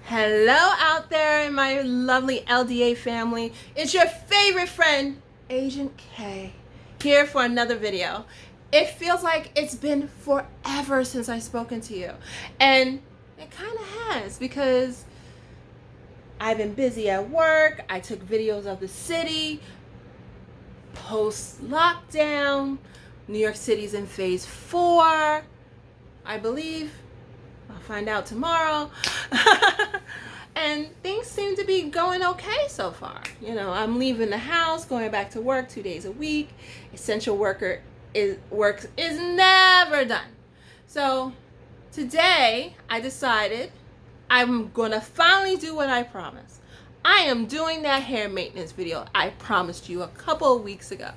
Hello out there, my lovely LDA family. It's your favorite friend, Agent K, here for another video. It feels like it's been forever since I've spoken to you. And it kind of has, because I've been busy at work. I took videos of the city, post-lockdown. New York City's in phase 4, I believe. I'll find out tomorrow. And things seem to be going okay so far. You know, I'm leaving the house, going back to work 2 days a week. Essential worker work is never done. So today I decided I'm gonna finally do what I promised. I am doing that hair maintenance video I promised you a couple of weeks ago.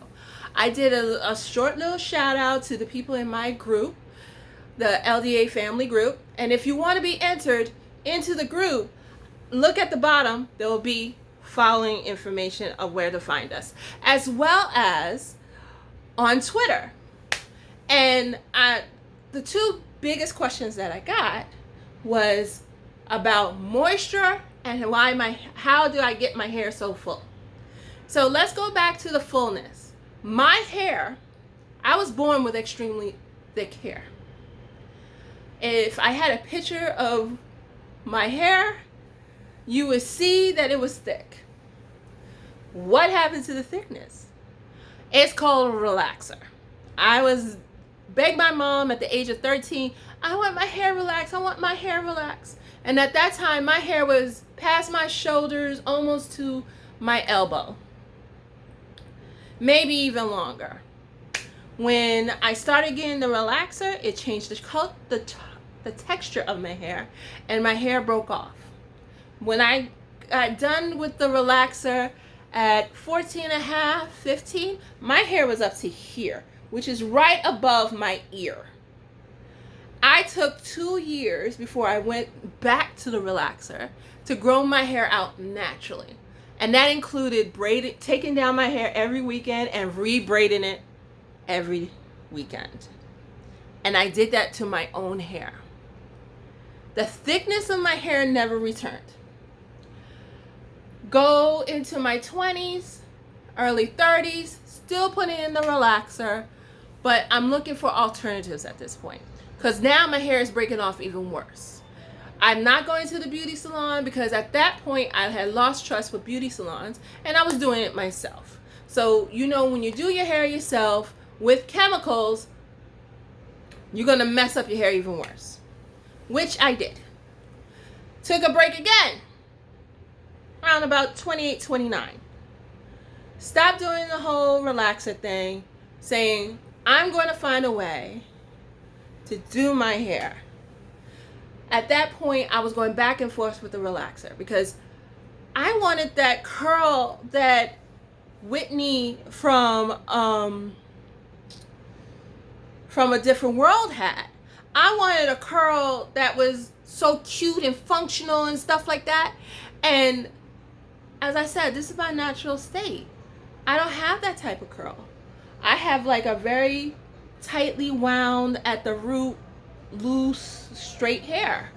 I did a short little shout out to the people in my group, the LDA family group. And if you want to be entered into the group, look at the bottom. There will be following information of where to find us, as well as on Twitter. And the two biggest questions that I got was about moisture and how do I get my hair so full. So let's go back to the fullness. My hair, I was born with extremely thick hair. If I had a picture of my hair, you would see that it was thick. What happened to the thickness? It's called a relaxer. I begged my mom at the age of 13, I want my hair relaxed, I want my hair relaxed. And at that time, my hair was past my shoulders, almost to my elbow. Maybe even longer. When I started getting the relaxer, it changed the texture of my hair, and my hair broke off. When I got done with the relaxer at 14 and a half, 15, my hair was up to here, which is right above my ear. I took 2 years before I went back to the relaxer to grow my hair out naturally. And that included taking down my hair every weekend and re-braiding it every weekend. And I did that to my own hair. The thickness of my hair never returned. Go into my 20s, early 30s, still putting in the relaxer, but I'm looking for alternatives at this point, because now my hair is breaking off even worse. I'm not going to the beauty salon because at that point I had lost trust with beauty salons and I was doing it myself. So, you know, when you do your hair yourself with chemicals, you're gonna mess up your hair even worse, which I did. Took a break again around about 28, 29. Stopped doing the whole relaxer thing, saying I'm going to find a way to do my hair. At that point, I was going back and forth with the relaxer because I wanted that curl that Whitney from A Different World had. I wanted a curl that was so cute and functional and stuff like that. And as I said, this is my natural state. I don't have that type of curl. I have like a very tightly wound at the root, loose, straight hair.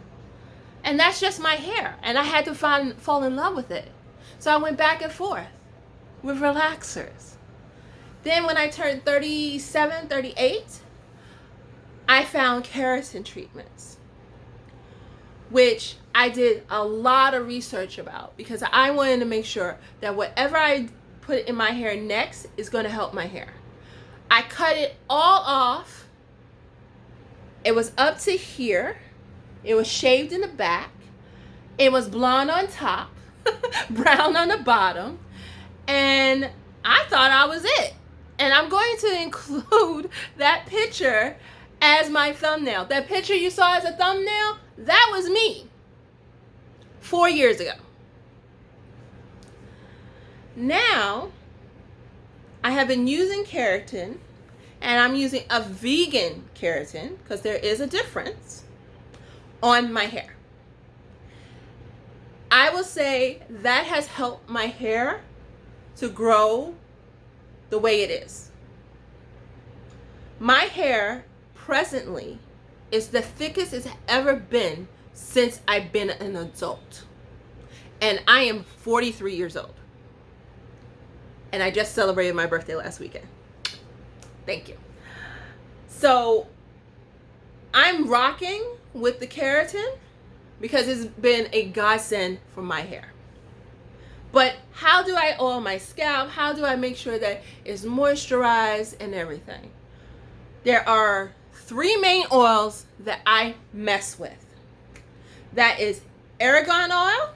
And that's just my hair. And I had to fall in love with it. So I went back and forth with relaxers. Then when I turned 37, 38, I found keratin treatments, which I did a lot of research about because I wanted to make sure that whatever I put in my hair next is going to help my hair. I cut it all off. It was up to here. It was shaved in the back. It was blonde on top, brown on the bottom, and I thought I was it. And I'm going to include that picture as my thumbnail. That picture you saw as a thumbnail, that was me 4 years ago. Now, I have been using keratin, and I'm using a vegan keratin because there is a difference on my hair. I will say that has helped my hair to grow the way it is. My hair presently is the thickest it's ever been since I've been an adult. And I am 43 years old. And I just celebrated my birthday last weekend. Thank you. So I'm rocking with the keratin because it's been a godsend for my hair. But how do I oil my scalp? How do I make sure that it's moisturized and everything? There are 3 main oils that I mess with. That is argan oil,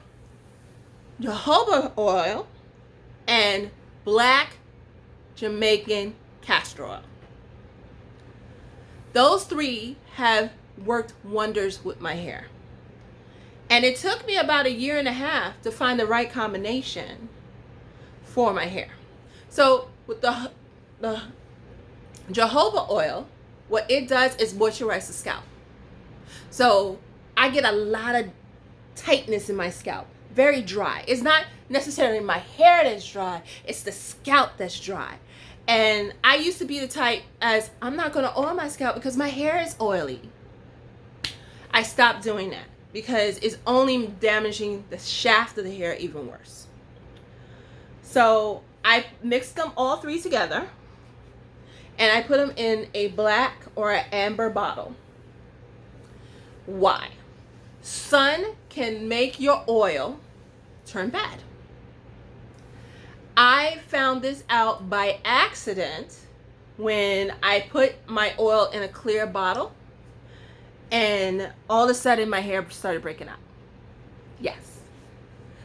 jojoba oil, and black Jamaican castor oil. Those 3 have worked wonders with my hair. And it took me about 1.5 years to find the right combination for my hair. So with the jojoba oil, what it does is moisturize the scalp. So I get a lot of tightness in my scalp, very dry. It's not necessarily my hair that's dry, it's the scalp that's dry. And I used to be the type as, I'm not going to oil my scalp because my hair is oily. I stopped doing that because it's only damaging the shaft of the hair even worse. So I mixed them all 3 together and I put them in a black or an amber bottle. Why? Sun can make your oil turn bad. I found this out by accident when I put my oil in a clear bottle and all of a sudden my hair started breaking out. Yes.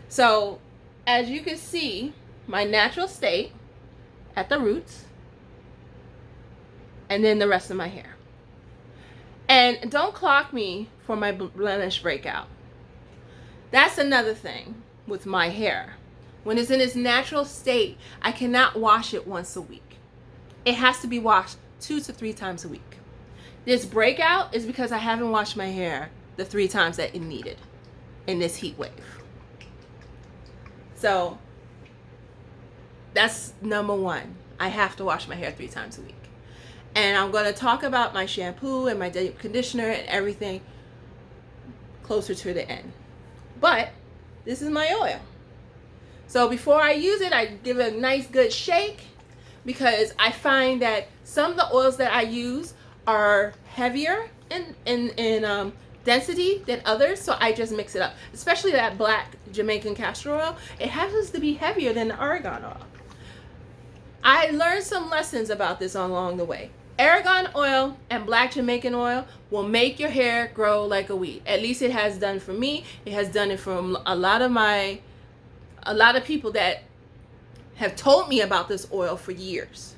So as you can see, my natural state at the roots and then the rest of my hair. And don't clock me for my blemish breakout. That's another thing with my hair. When it's in its natural state, I cannot wash it once a week. It has to be washed 2 to 3 times a week. This breakout is because I haven't washed my hair the 3 times that it needed in this heat wave. So that's number 1. I have to wash my hair 3 times a week. And I'm going to talk about my shampoo and my deep conditioner and everything closer to the end. But this is my oil. So before I use it, I give it a nice good shake because I find that some of the oils that I use are heavier in density than others, so I just mix it up. Especially that black Jamaican castor oil, it happens to be heavier than the argan oil. I learned some lessons about this along the way. Argan oil and black Jamaican oil will make your hair grow like a weed. At least it has done for me. It has done it for a lot of people that have told me about this oil for years.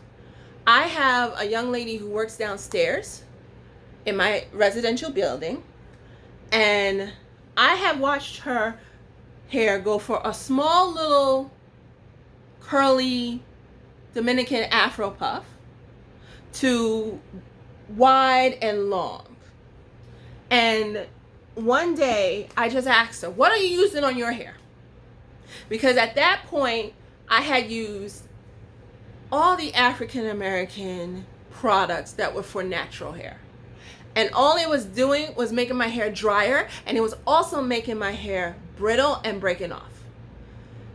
I have a young lady who works downstairs in my residential building, and I have watched her hair go for a small little curly Dominican Afro puff to wide and long. And one day I just asked her, what are you using on your hair? Because at that point I had used all the African American products that were for natural hair. And all it was doing was making my hair drier, and it was also making my hair brittle and breaking off.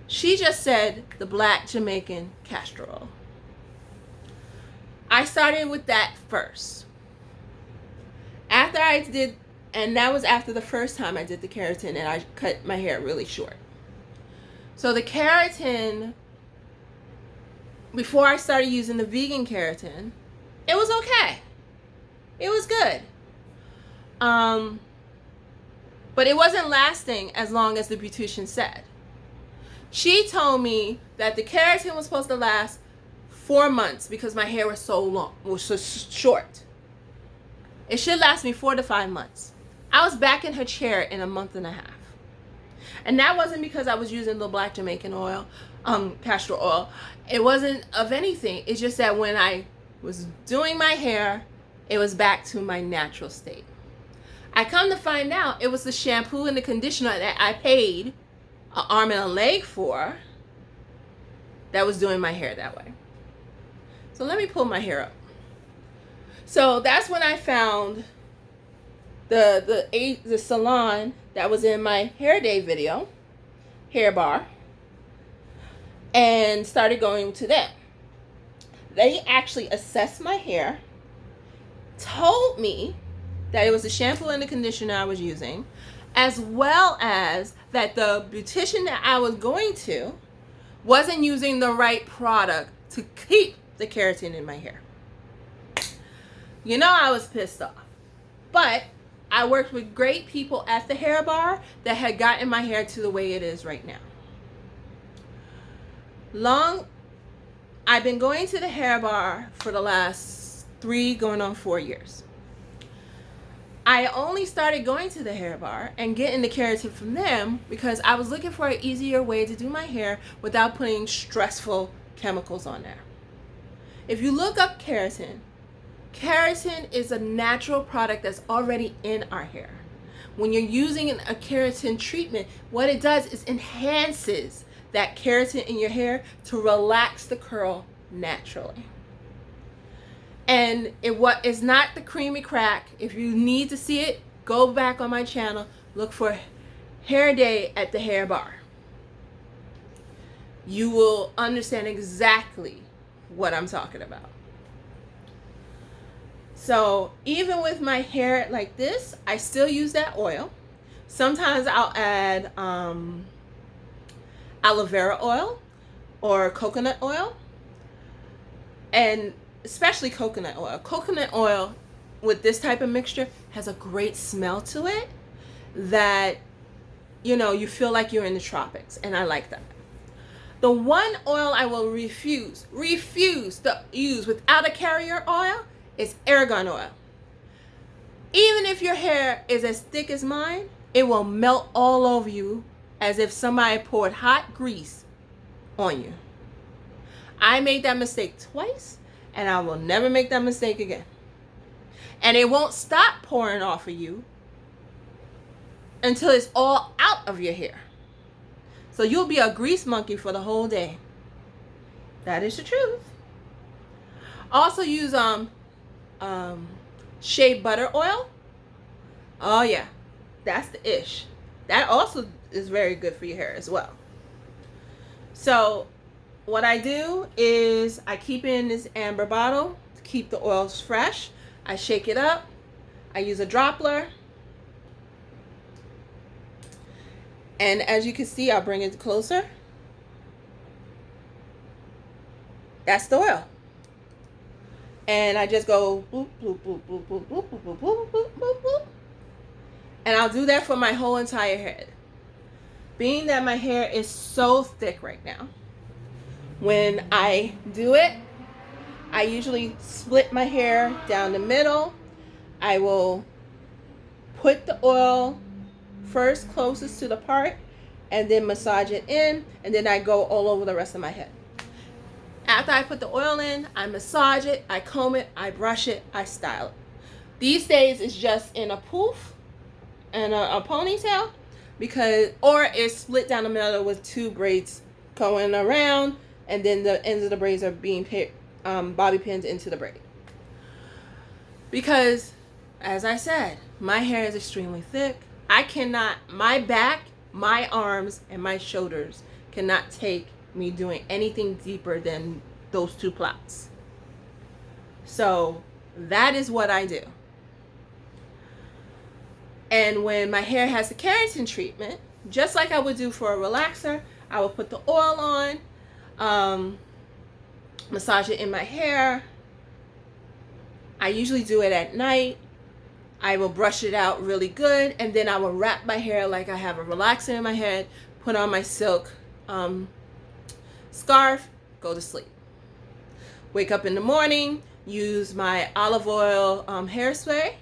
She just said the black Jamaican castor oil. I started with that first. After I did, and that was after the first time I did the keratin and I cut my hair really short. So the keratin, before I started using the vegan keratin, it was okay. It was good. But it wasn't lasting as long as the beautician said. She told me that the keratin was supposed to last 4 months because my hair was so short. It should last me 4 to 5 months. I was back in her chair in a month and a half. And that wasn't because I was using the black Jamaican oil, castor oil. It wasn't of anything. It's just that when I was doing my hair, it was back to my natural state. I come to find out it was the shampoo and the conditioner that I paid an arm and a leg for that was doing my hair that way. So let me pull my hair up. So that's when I found the salon that was in my hair day video, Hair Bar, and started going to them. They actually assessed my hair, told me that it was the shampoo and the conditioner I was using, as well as that the beautician that I was going to wasn't using the right product to keep the keratin in my hair. You know, I was pissed off. But I worked with great people at the Hair Bar that had gotten my hair to the way it is right now. I've been going to the Hair Bar for the last 3 going on 4 years. I only started going to the Hair Bar and getting the keratin from them because I was looking for an easier way to do my hair without putting stressful chemicals on there. If you look up keratin, keratin is a natural product that's already in our hair. When you're using a keratin treatment, what it does is enhances that keratin in your hair to relax the curl naturally. And it's not the creamy crack. If you need to see it, go back on my channel, look for Hair Day at the Hair Bar. You will understand exactly what I'm talking about. So even with my hair like this, I still use that oil. Sometimes I'll add aloe vera oil or coconut oil, and especially coconut oil. Coconut oil with this type of mixture has a great smell to it that, you know, you feel like you're in the tropics, and I like that. The one oil I will refuse to use without a carrier oil is argan oil. Even if your hair is as thick as mine, it will melt all over you as if somebody poured hot grease on you. I made that mistake twice, and I will never make that mistake again. And it won't stop pouring off of you until it's all out of your hair. So you'll be a grease monkey for the whole day. That is the truth. Also use shea butter oil. Oh yeah, that's the ish. That also is very good for your hair as well. So what I do is I keep it in this amber bottle to keep the oils fresh. I shake it up. I use a dropper. And as you can see, I'll bring it closer. That's the oil. And I just go boop, boop, boop, boop, boop, boop, boop, boop, boop, boop, boop, boop. And I'll do that for my whole entire head. Being that my hair is so thick right now, when I do it, I usually split my hair down the middle. I will put the oil first closest to the part and then massage it in, and then I go all over the rest of my head. After I put the oil in, I massage it, I comb it, I brush it, I style it. These days it's just in a poof and a ponytail, or it's split down the middle with 2 braids going around, and then the ends of the braids are being bobby pinned into the braid. Because, as I said, my hair is extremely thick. My back, my arms, and my shoulders cannot take me doing anything deeper than those 2 plots. So that is what I do. And when my hair has the keratin treatment, just like I would do for a relaxer, I will put the oil on, massage it in my hair. I usually do it at night. I will brush it out really good, and then I will wrap my hair like I have a relaxer in my head, put on my silk scarf, go to sleep. Wake up in the morning, use my olive oil hairspray,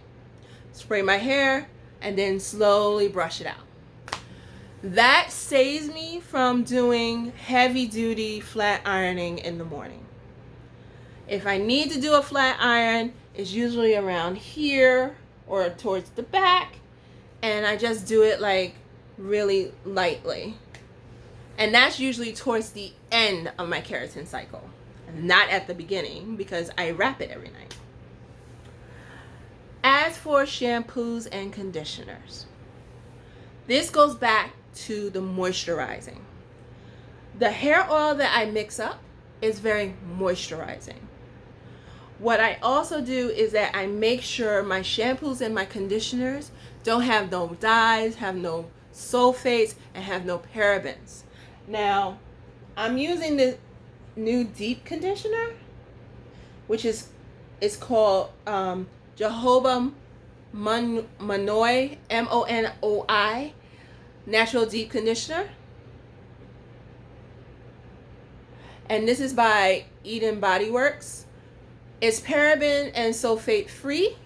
spray my hair, and then slowly brush it out. That saves me from doing heavy duty flat ironing in the morning. If I need to do a flat iron, it's usually around here or towards the back, and I just do it like really lightly. And that's usually towards the end of my keratin cycle, and not at the beginning, because I wrap it every night. As for shampoos and conditioners. This goes back to the moisturizing. The hair oil that I mix up is very moisturizing. What I also do is that I make sure my shampoos and my conditioners don't have no dyes, have no sulfates, and have no parabens. Now, I'm using the new deep conditioner, which is called Jojoba Monoi, Monoi, Natural Deep Conditioner. And this is by Eden Body Works. It's paraben and sulfate free.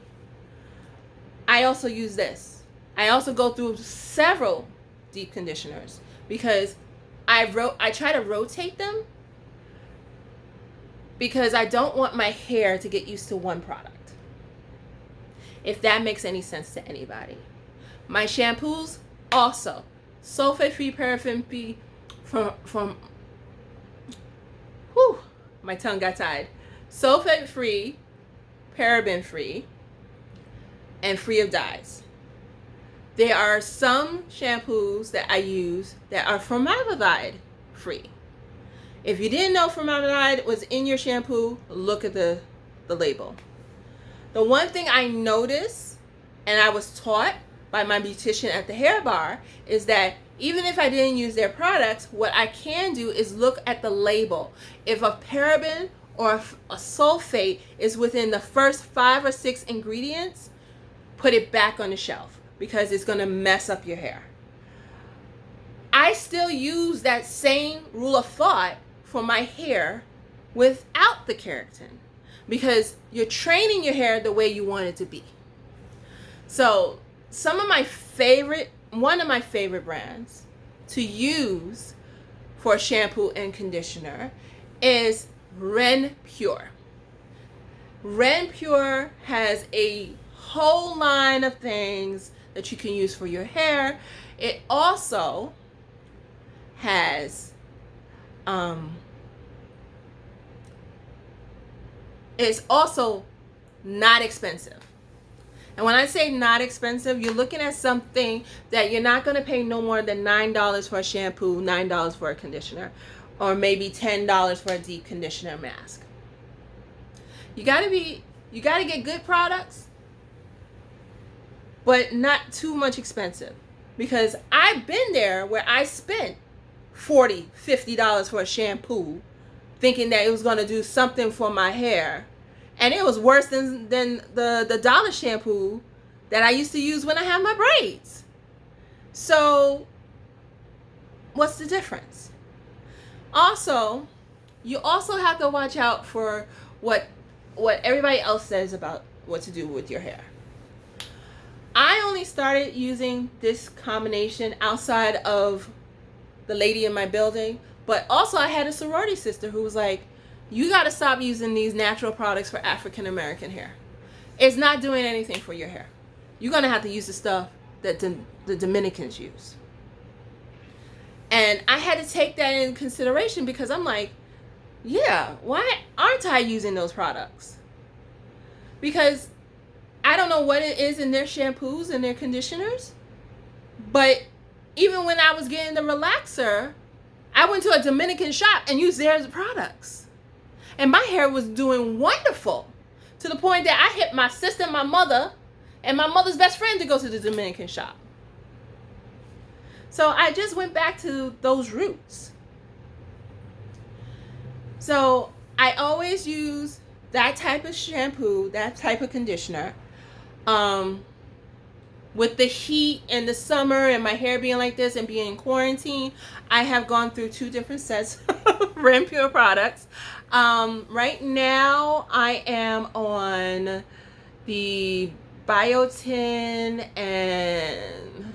I also use this. I also go through several deep conditioners because I try to rotate them because I don't want my hair to get used to one product. If that makes any sense to anybody. My shampoos also sulfate free, paraben free from my tongue got tied. Sulfate free, paraben free, and free of dyes. There are some shampoos that I use that are formaldehyde free. If you didn't know formaldehyde was in your shampoo, look at the label. The one thing I noticed, and I was taught by my beautician at the hair bar, is that even if I didn't use their products, what I can do is look at the label. If a paraben or a sulfate is within the first 5 or 6 ingredients, put it back on the shelf because it's going to mess up your hair. I still use that same rule of thought for my hair without the keratin because you're training your hair the way you want it to be. So one of my favorite brands to use for shampoo and conditioner is Ren Pure. Ren Pure has a whole line of things that you can use for your hair. It also has it's also not expensive. And when I say not expensive, you're looking at something that you're not going to pay no more than $9 for a shampoo, $9 for a conditioner, or maybe $10 for a deep conditioner mask. You got to get good products, but not too much expensive. Because I've been there where I spent $40, $50 for a shampoo thinking that it was going to do something for my hair. And it was worse than the dollar shampoo that I used to use when I had my braids. So, what's the difference? Also, you also have to watch out for what everybody else says about what to do with your hair. I only started using this combination outside of the lady in my building, but also I had a sorority sister who was like, you got to stop using these natural products for African American hair. It's not doing anything for your hair. You're going to have to use the stuff that the Dominicans use. And I had to take that in consideration because I'm like, yeah, why aren't I using those products? Because I don't know what it is in their shampoos and their conditioners, but even when I was getting the relaxer, I went to a Dominican shop and used their products. And my hair was doing wonderful to the point that I hit my sister, my mother, and my mother's best friend to go to the Dominican shop. So I just went back to those roots. So I always use that type of shampoo, that type of conditioner. With the heat and the summer and my hair being like this and being in quarantine, I have gone through 2 different sets of Ren Pure products. Right now I am on the biotin and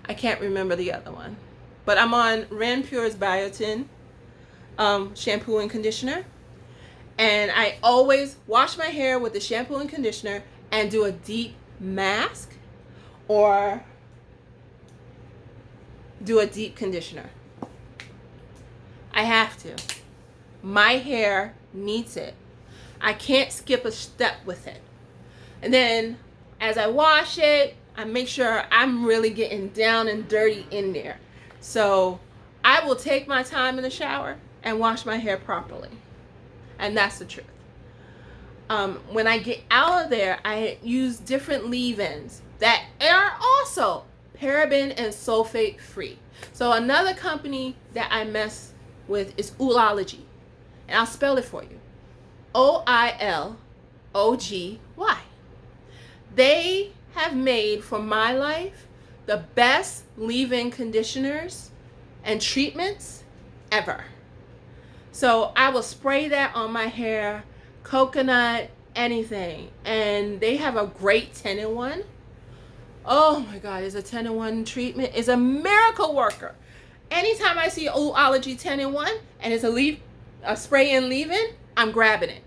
I can't remember the other one, but I'm on Ren Pure's biotin shampoo and conditioner, and I always wash my hair with the shampoo and conditioner and do a deep mask or do a deep conditioner. I have to. My hair needs it. I can't skip a step with it. And then as I wash it, I make sure I'm really getting down and dirty in there. So I will take my time in the shower and wash my hair properly. And that's the truth. When I get out of there, I use different leave-ins that are also paraben and sulfate free. So another company that I mess with is Oilology. And I'll spell it for you. Oiloggy. They have made, for my life, the best leave-in conditioners and treatments ever. So I will spray that on my hair, coconut, anything. And they have a great 10-in-1. Oh my God, is a 10-in-1 treatment is a miracle worker. Anytime I see Oilology 10-in-1 and it's a spray and leave-in, I'm grabbing it.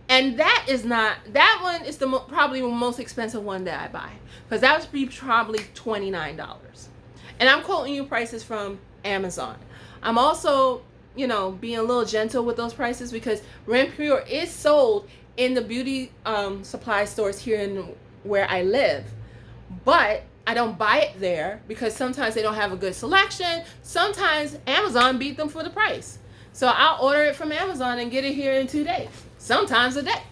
And that one is probably the most expensive one that I buy, because that would be probably $29. And I'm quoting you prices from Amazon. I'm also, being a little gentle with those prices, because Renpure is sold in the beauty supply stores here in where I live. But I don't buy it there because sometimes they don't have a good selection. Sometimes Amazon beat them for the price. So I'll order it from Amazon and get it here in 2 days, sometimes a day.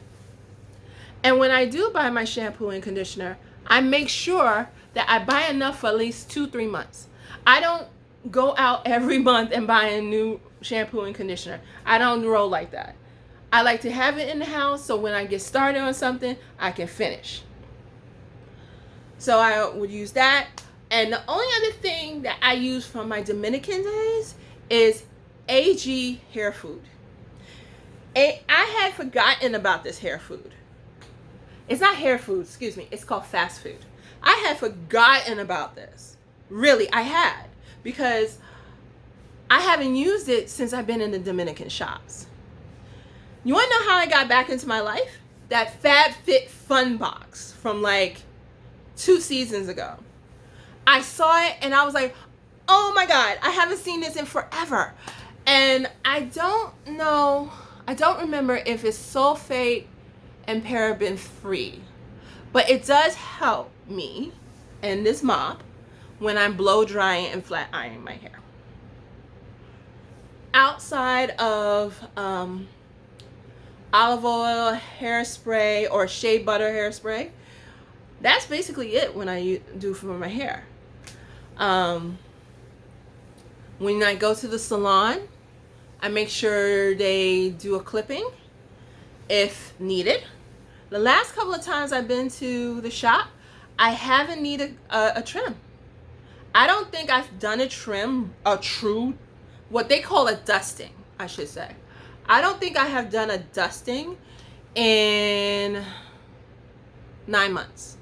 And when I do buy my shampoo and conditioner, I make sure that I buy enough for at least 2-3 months. I don't go out every month and buy a new shampoo and conditioner. I don't roll like that. I like to have it in the house so when I get started on something, I can finish. So I would use that. And the only other thing that I use from my Dominican days is AG hair food. I had forgotten about this hair food. It's not hair food, excuse me. It's called fast food. I had forgotten about this. Really, I had. Because I haven't used it since I've been in the Dominican shops. You want to know how I got back into my life? That FabFitFun box from like 2 seasons ago. I saw it and I was like, oh my God, I haven't seen this in forever. And I don't remember if it's sulfate and paraben free, but it does help me and this mop when I'm blow drying and flat ironing my hair. Outside of olive oil hairspray or shea butter hairspray, that's basically it when I do for my hair. When I go to the salon, I make sure they do a clipping if needed. The last couple of times I've been to the shop, I haven't needed a trim. I don't think I've done a trim, what they call a dusting, I should say. I don't think I have done a dusting in 9 months.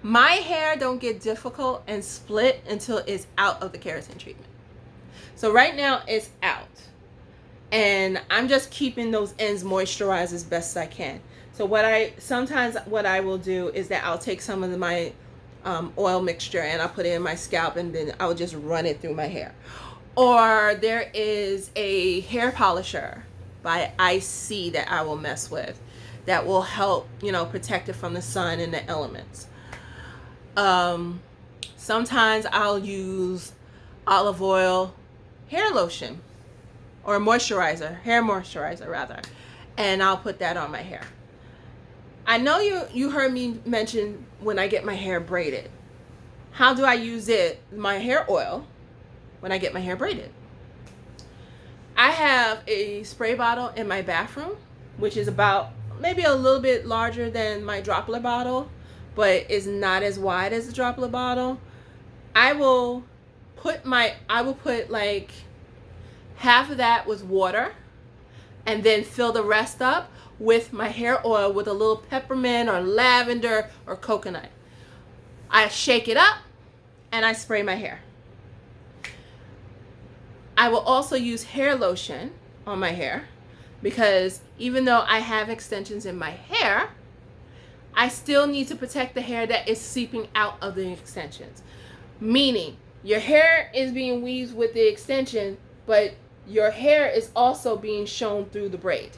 My hair don't get difficult and split until it's out of the keratin treatment. So right now it's out. And I'm just keeping those ends moisturized as best as I can. So what I will do is that I'll take some of my oil mixture and I'll put it in my scalp and then I'll just run it through my hair. Or there is a hair polisher by IC that I will mess with that will help, protect it from the sun and the elements. Sometimes I'll use olive oil hair lotion or hair moisturizer rather, and I'll put that on my hair. I know you heard me mention when I get my hair braided. How do I use my hair oil when I get my hair braided? I have a spray bottle in my bathroom, which is about maybe a little bit larger than my droplet bottle, but is not as wide as the droplet bottle. I will put like half of that with water and then fill the rest up with my hair oil with a little peppermint or lavender or coconut. I shake it up and I spray my hair. I will also use hair lotion on my hair because even though I have extensions in my hair, I still need to protect the hair that is seeping out of the extensions. Meaning, your hair is being weaved with the extension, but your hair is also being shown through the braid.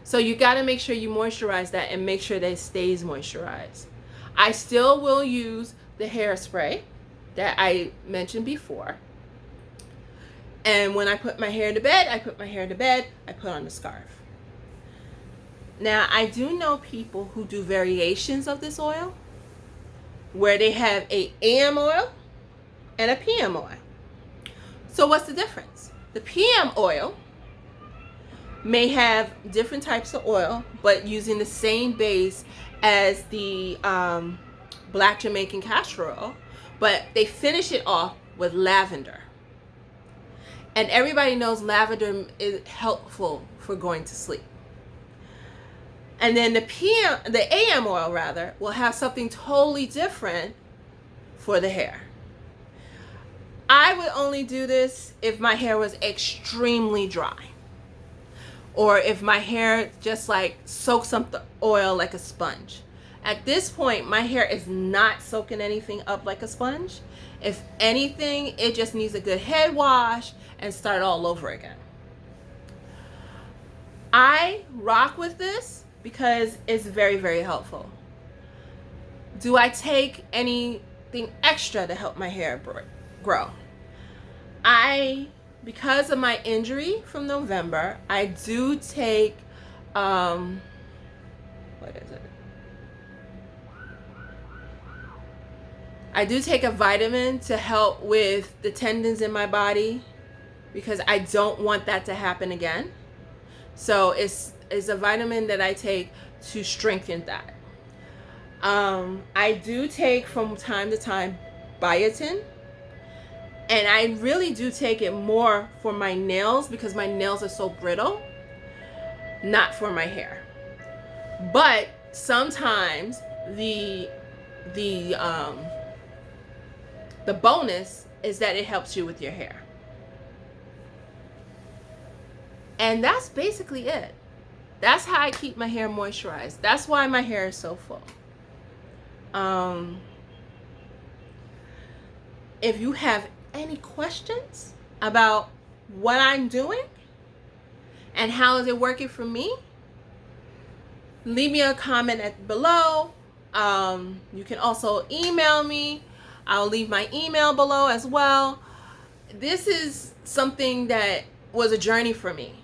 So you got to make sure you moisturize that and make sure that it stays moisturized. I still will use the hairspray that I mentioned before. And when I put my hair to bed, I put on the scarf. Now, I do know people who do variations of this oil where they have a AM oil and a PM oil. So what's the difference? The PM oil may have different types of oil, but using the same base as the black Jamaican castor oil, but they finish it off with lavender. And everybody knows lavender is helpful for going to sleep. And then the AM oil rather, will have something totally different for the hair. I would only do this if my hair was extremely dry, or if my hair just like soaks up the oil like a sponge. At this point, my hair is not soaking anything up like a sponge. If anything, it just needs a good head wash and start all over again. I rock with this because it's very, very helpful. Do I take anything extra to help my hair grow? Because of my injury from November, I do take, what is it? I do take a vitamin to help with the tendons in my body because I don't want that to happen again. So it's a vitamin that I take to strengthen that. I do take from time to time biotin, and I really do take it more for my nails because my nails are so brittle, not for my hair. But sometimes the bonus is that it helps you with your hair. And that's basically it. That's how I keep my hair moisturized. That's why my hair is so full. If you have any questions about what I'm doing and how is it working for me, leave me a comment below. You can also email me. I'll leave my email below as well. This is something that was a journey for me.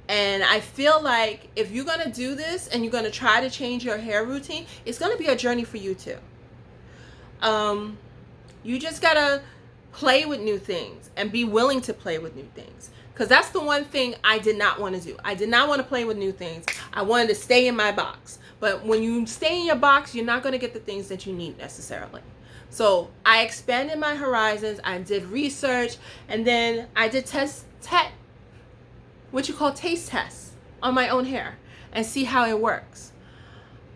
And I feel like if you're going to do this and you're going to try to change your hair routine, it's going to be a journey for you too. You just got to play with new things and be willing to play with new things. Because that's the one thing I did not want to do. I did not want to play with new things. I wanted to stay in my box. But when you stay in your box, you're not going to get the things that you need necessarily. So I expanded my horizons. I did research, and then I did taste tests on my own hair and see how it works.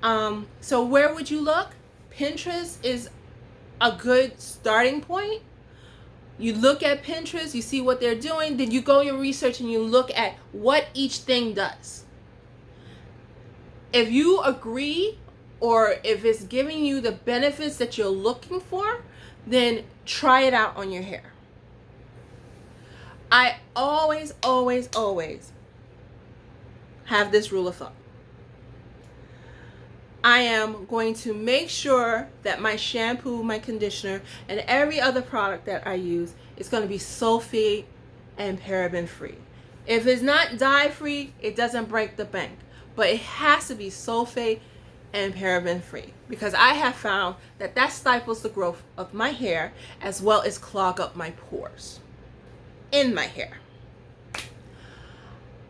So where would you look? Pinterest is a good starting point. You look at Pinterest, you see what they're doing, then you go and research and you look at what each thing does. If you agree, or if it's giving you the benefits that you're looking for, then try it out on your hair. I always have this rule of thumb. I am going to make sure that my shampoo, my conditioner, and every other product that I use is going to be sulfate and paraben free. If it's not dye free, it doesn't break the bank. But it has to be sulfate and paraben free, because I have found that stifles the growth of my hair as well as clog up my pores in my hair.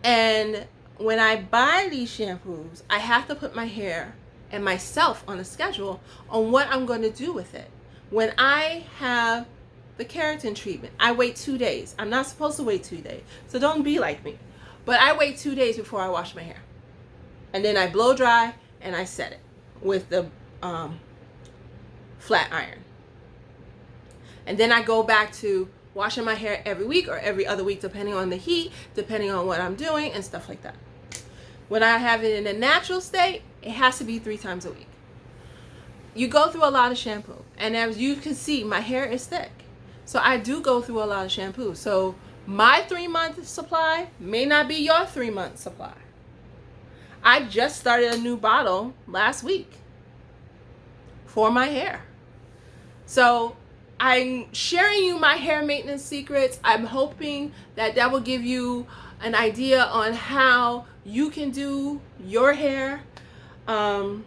And when I buy these shampoos, I have to put my hair and myself on a schedule on what I'm going to do with it. When I have the keratin treatment, I wait 2 days. I'm not supposed to wait 2 days, so don't be like me. But I wait 2 days before I wash my hair. And then I blow dry and I set it with the flat iron. And then I go back to washing my hair every week or every other week, depending on the heat, depending on what I'm doing and stuff like that. When I have it in a natural state, it has to be 3 times a week. You go through a lot of shampoo, and as you can see, my hair is thick. So I do go through a lot of shampoo. So my 3-month supply may not be your 3-month supply. I just started a new bottle last week for my hair. So I'm sharing you my hair maintenance secrets. I'm hoping that that will give you an idea on how you can do your hair. And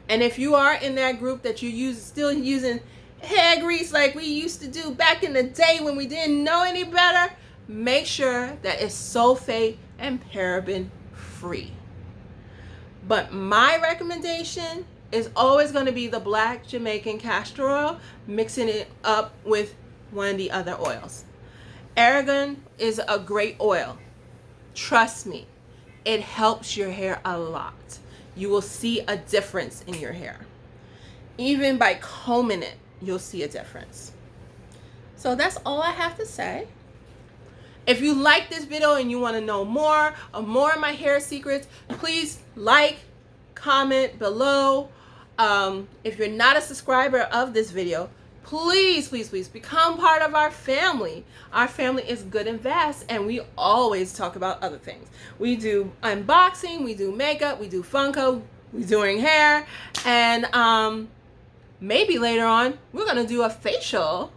if you are in that group that you still using hair grease like we used to do back in the day when we didn't know any better, make sure that it's sulfate and paraben free. But my recommendation is always going to be the black Jamaican castor oil, mixing it up with one of the other oils. Argan is a great oil. Trust me, it helps your hair a lot. You will see a difference in your hair. Even by combing it, you'll see a difference. So that's all I have to say. If you like this video and you want to know more of more of my hair secrets, please like, comment below. If you're not a subscriber of this video, please become part of our family. Our family is good and vast, and we always talk about other things. We do unboxing, we do makeup, we do Funko, we're doing hair, and maybe later on we're gonna do a facial.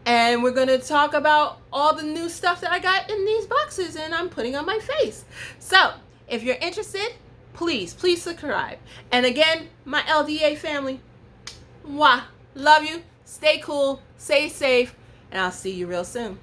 And we're going to talk about all the new stuff that I got in these boxes and I'm putting on my face. So, if you're interested, please subscribe. And again, my LDA family, mwah, love you, stay cool, stay safe, and I'll see you real soon.